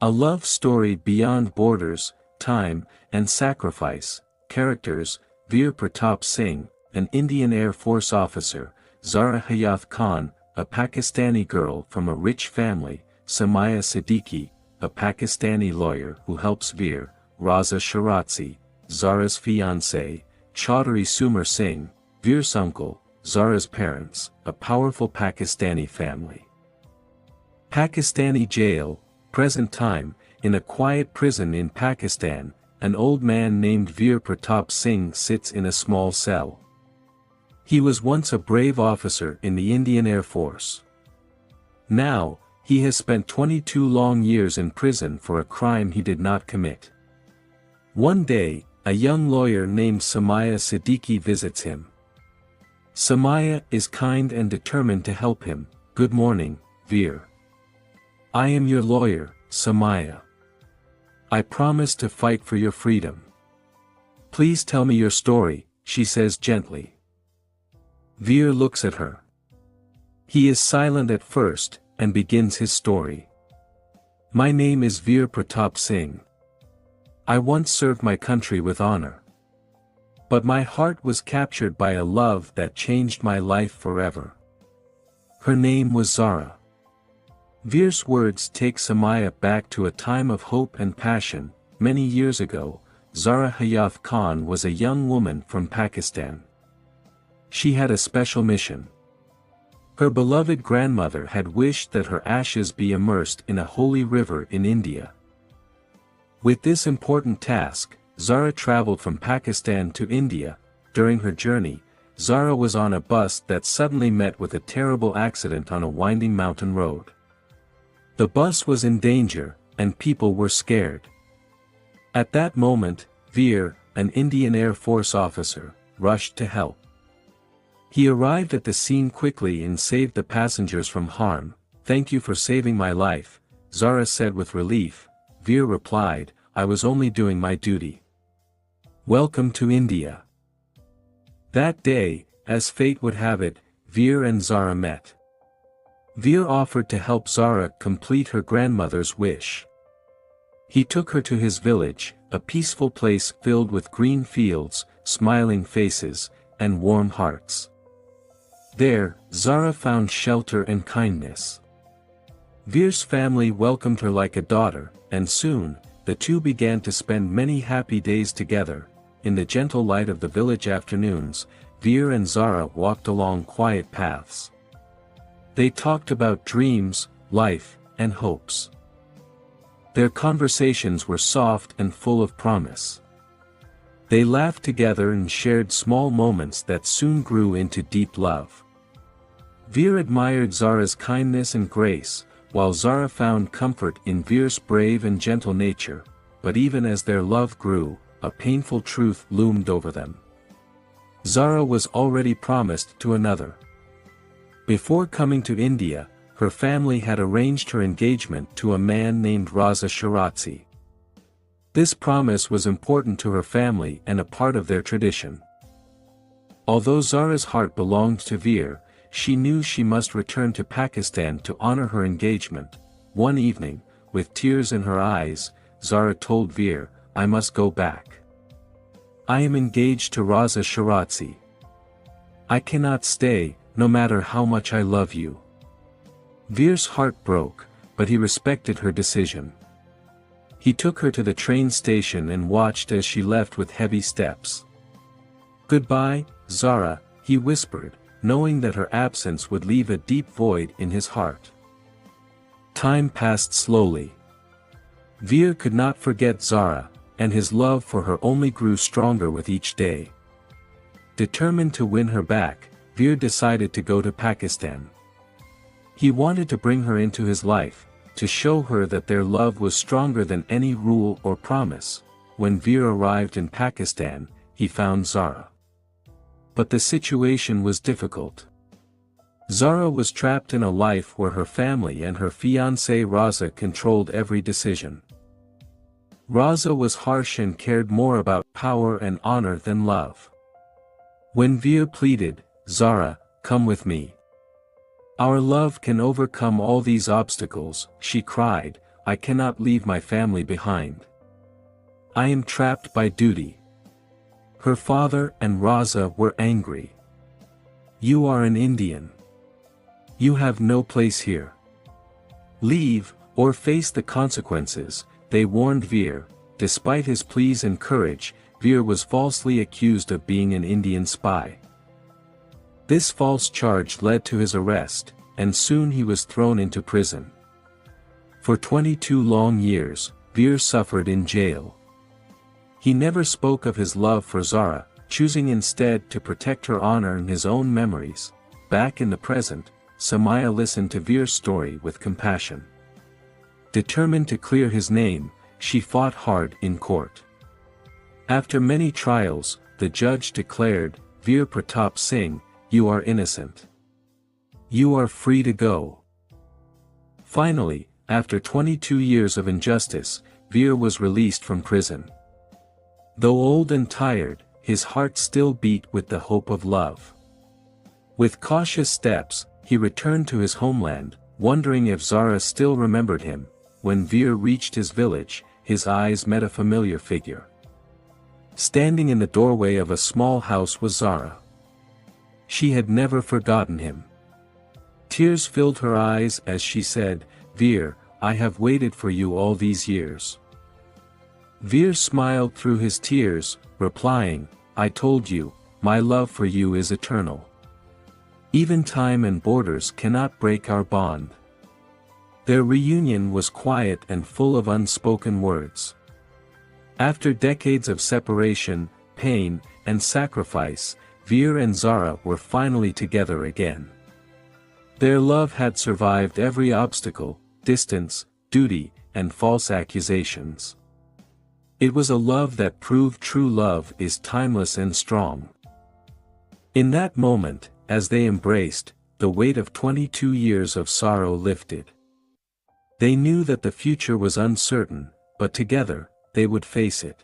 A love story beyond borders, time, and sacrifice. Characters: Veer Pratap Singh, an Indian Air Force officer; Zaara Hayaat Khan, a Pakistani girl from a rich family; Samaya Siddiqui, a Pakistani lawyer who helps Veer; Raza Shirazi, Zara's fiancé; Chaudhary Sumer Singh, Veer's uncle; Zara's parents, a powerful Pakistani family. Pakistani jail. Present time. In a quiet prison in Pakistan, an old man named Veer Pratap Singh sits in a small cell. He was once a brave officer in the Indian Air Force. Now, he has spent 22 long years in prison for a crime he did not commit. One day, a young lawyer named Samaya Siddiqui visits him. Samaya is kind and determined to help him. "Good morning, Veer. I am your lawyer, Samaya. I promise to fight for your freedom. Please tell me your story," she says gently. Veer looks at her. He is silent at first, and begins his story. "My name is Veer Pratap Singh. I once served my country with honor. But my heart was captured by a love that changed my life forever. Her name was Zaara." Veer's words take Samaya back to a time of hope and passion. Many years ago, Zaara Hayaat Khan was a young woman from Pakistan. She had a special mission. Her beloved grandmother had wished that her ashes be immersed in a holy river in India. With this important task, Zaara traveled from Pakistan to India. During her journey, Zaara was on a bus that suddenly met with a terrible accident on a winding mountain road. The bus was in danger, and people were scared. At that moment, Veer, an Indian Air Force officer, rushed to help. He arrived at the scene quickly and saved the passengers from harm. "Thank you for saving my life," Zaara said with relief. Veer replied, "I was only doing my duty. Welcome to India." That day, as fate would have it, Veer and Zaara met. Veer offered to help Zaara complete her grandmother's wish. He took her to his village, a peaceful place filled with green fields, smiling faces, and warm hearts. There, Zaara found shelter and kindness. Veer's family welcomed her like a daughter, and soon, the two began to spend many happy days together. In the gentle light of the village afternoons, Veer and Zaara walked along quiet paths. They talked about dreams, life, and hopes. Their conversations were soft and full of promise. They laughed together and shared small moments that soon grew into deep love. Veer admired Zaara's kindness and grace, while Zaara found comfort in Veer's brave and gentle nature. But even as their love grew, a painful truth loomed over them. Zaara was already promised to another. Before coming to India, her family had arranged her engagement to a man named Raza Shirazi. This promise was important to her family and a part of their tradition. Although Zaara's heart belonged to Veer, she knew she must return to Pakistan to honor her engagement. One evening, with tears in her eyes, Zaara told Veer, "I must go back. I am engaged to Raza Shirazi. I cannot stay, no matter how much I love you." Veer's heart broke, but he respected her decision. He took her to the train station and watched as she left with heavy steps. "Goodbye, Zaara," he whispered, knowing that her absence would leave a deep void in his heart. Time passed slowly. Veer could not forget Zaara, and his love for her only grew stronger with each day. Determined to win her back, Veer decided to go to Pakistan. He wanted to bring her into his life, to show her that their love was stronger than any rule or promise. When Veer arrived in Pakistan, he found Zaara. But the situation was difficult. Zaara was trapped in a life where her family and her fiancé Raza controlled every decision. Raza was harsh and cared more about power and honor than love. When Veer pleaded, "Zaara, come with me. Our love can overcome all these obstacles," she cried, I cannot leave my family behind. I am trapped by duty. Her father and Raza were angry. You are an Indian. You have no place here. Leave, or face the consequences, they warned Veer. Despite his pleas and courage, Veer was falsely accused of being an Indian spy. This false charge led to his arrest, and soon he was thrown into prison. For 22 long years, Veer suffered in jail. He never spoke of his love for Zaara, choosing instead to protect her honor and his own memories. Back in the present, Samaya listened to Veer's story with compassion. Determined to clear his name, she fought hard in court. After many trials, the judge declared, "Veer Pratap Singh, you are innocent. You are free to go." Finally, after 22 years of injustice, Veer was released from prison. Though old and tired, his heart still beat with the hope of love. With cautious steps, he returned to his homeland, wondering if Zaara still remembered him. When Veer reached his village, his eyes met a familiar figure. Standing in the doorway of a small house was Zaara. She had never forgotten him. Tears filled her eyes as she said, "Veer, I have waited for you all these years." Veer smiled through his tears, replying, "I told you, my love for you is eternal. Even time and borders cannot break our bond." Their reunion was quiet and full of unspoken words. After decades of separation, pain, and sacrifice, Veer and Zaara were finally together again. Their love had survived every obstacle, distance, duty, and false accusations. It was a love that proved true love is timeless and strong. In that moment, as they embraced, the weight of 22 years of sorrow lifted. They knew that the future was uncertain, but together, they would face it.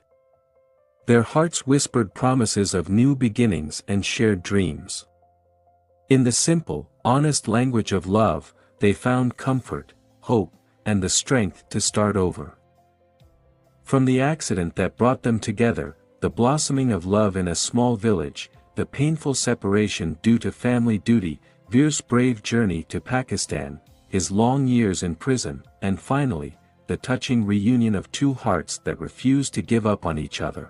Their hearts whispered promises of new beginnings and shared dreams. In the simple, honest language of love, they found comfort, hope, and the strength to start over. From the accident that brought them together, the blossoming of love in a small village, the painful separation due to family duty, Veer's brave journey to Pakistan, his long years in prison, and finally, the touching reunion of two hearts that refused to give up on each other.